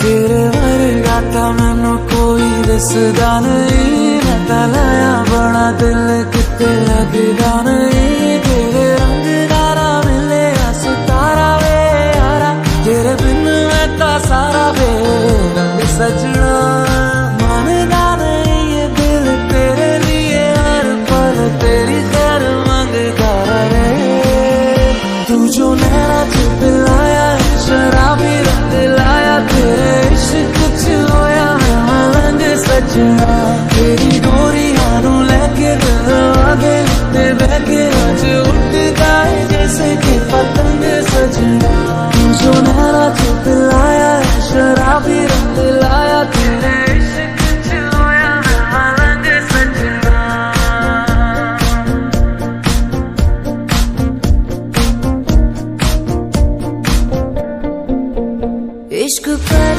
तेरे वर्गा ता मैनू कोई दसदा नहीं, मैं ता लाया बड़ा दिल किते लगदा नहीं। तेरे रंग दारा मिले सितारा वे यारा, तेरे बिन मैं ता सारा वे रंग सजना। मानदा नहीं ये दिल तेरे लिए हर पल तेरी खैर मंगता रहे। तू जो नैना च पिलाया शराबी रंग लाया, तेरे इश्क च होया मैं मलंग सजना। तेरी डोरियां नू लेके दिल आगे ते बहके आज उड़ता है जैसे कि पतंग सजना। तू जो नैना च पिलाया शराबी रंग लाया, तेरे इश्क च होया मैं मलंग सजना। इश्क पर